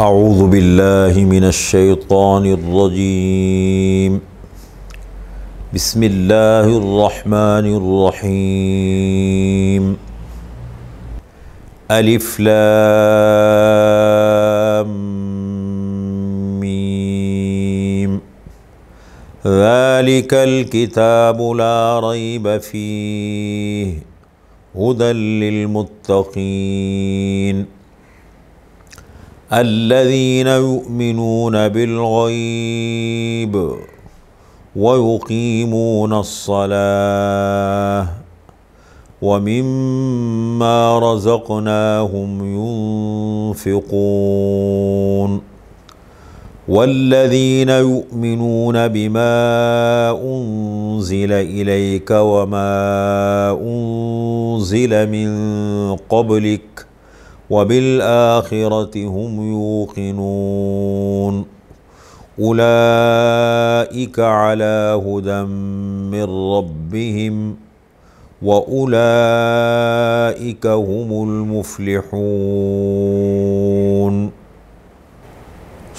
اعوذ باللہ من الشیطان الرجیم بسم اللہ الرحمن الرحیم الف لام میم ذالک الکتاب لا ریب فیہ ھدی للمتقین الذين يؤمنون بالغيب ويقيمون الصلاة ومما رزقناهم ينفقون والذين يؤمنون بما أنزل إليك وما أنزل من قبلك وبالآخرة هم يوقنون أولئك على هدى من ربهم وأولئك هم المفلحون۔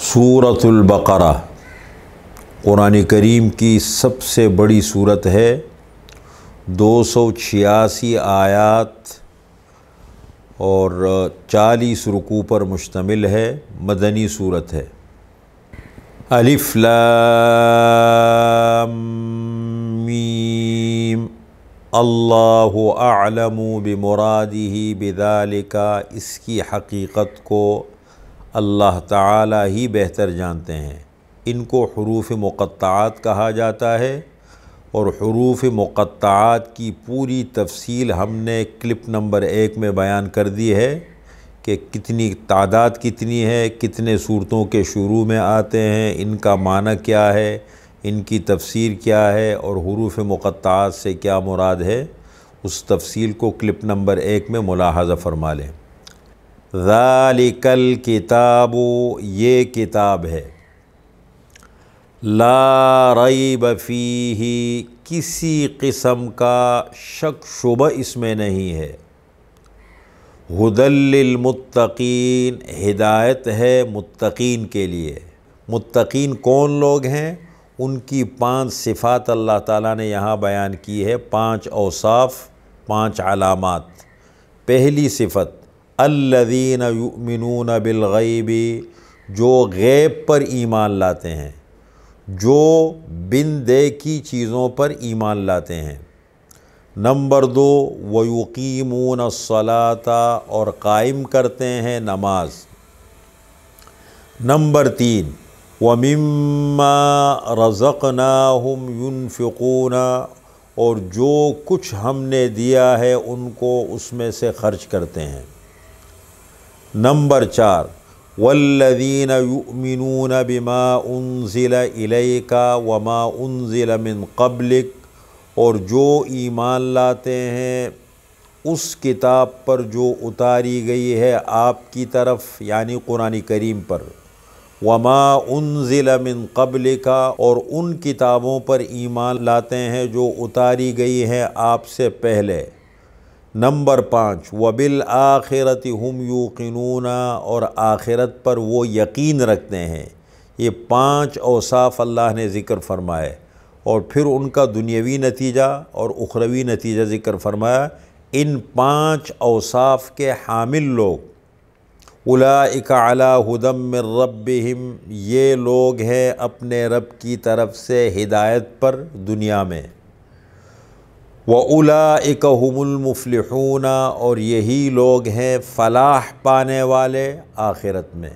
سورۃ البقرہ قرآن کریم کی سب سے بڑی صورت ہے، 286 آیات اور 40 رکوع پر مشتمل ہے، مدنی صورت ہے۔ الف لام میم اللہ اعلم بمرادہ بذالک، اس کی حقیقت کو اللہ تعالی ہی بہتر جانتے ہیں۔ ان کو حروف مقطعات کہا جاتا ہے، اور حروف مقطعات کی پوری تفصیل ہم نے کلپ نمبر 1 میں بیان کر دی ہے کہ کتنی تعداد کتنی ہے، کتنے صورتوں کے شروع میں آتے ہیں، ان کا معنی کیا ہے، ان کی تفسیر کیا ہے، اور حروف مقطعات سے کیا مراد ہے۔ اس تفصیل کو کلپ نمبر 1 میں ملاحظہ فرما لیں۔ ذالک الکتاب، یہ کتاب ہے، لا ریب فیہ، کسی قسم کا شک شبہ اس میں نہیں ہے، ھدی للمتقین، ہدایت ہے متقین کے لیے۔ متقین کون لوگ ہیں؟ ان کی 5 صفات اللہ تعالیٰ نے یہاں بیان کی ہے، 5 اوصاف، 5 علامات۔ پہلی صفت الذین یؤمنون بالغیب، جو غیب پر ایمان لاتے ہیں، جو بن دیکھی چیزوں پر ایمان لاتے ہیں۔ نمبر 2 وَيُقِيمُونَ الصَّلَاةَ، اور قائم کرتے ہیں نماز۔ نمبر 3 وَمِمَّا رَزَقْنَاهُمْ يُنْفِقُونَ، اور جو کچھ ہم نے دیا ہے ان کو اس میں سے خرچ کرتے ہیں۔ نمبر 4 والذین یؤمنون بما انزل الیک وما انزل من قبلک، اور جو ایمان لاتے ہیں اس کتاب پر جو اتاری گئی ہے آپ کی طرف، یعنی قرآن کریم پر، وما انزل من قبلک، اور ان کتابوں پر ایمان لاتے ہیں جو اتاری گئی ہے آپ سے پہلے۔ نمبر 5 وبالآخرۃ ہم یوقنون، اور آخرت پر وہ یقین رکھتے ہیں۔ یہ 5 اوصاف اللہ نے ذکر فرمائے، اور پھر ان کا دنیاوی نتیجہ اور اخروی نتیجہ ذکر فرمایا۔ ان 5 اوصاف کے حامل لوگ، اولئک علی ھدی من ربہم، یہ لوگ ہیں اپنے رب کی طرف سے ہدایت پر دنیا میں۔ وَأُولَئِكَ هُمُ الْمُفْلِحُونَ، اور یہی لوگ ہیں فلاح پانے والے آخرت میں۔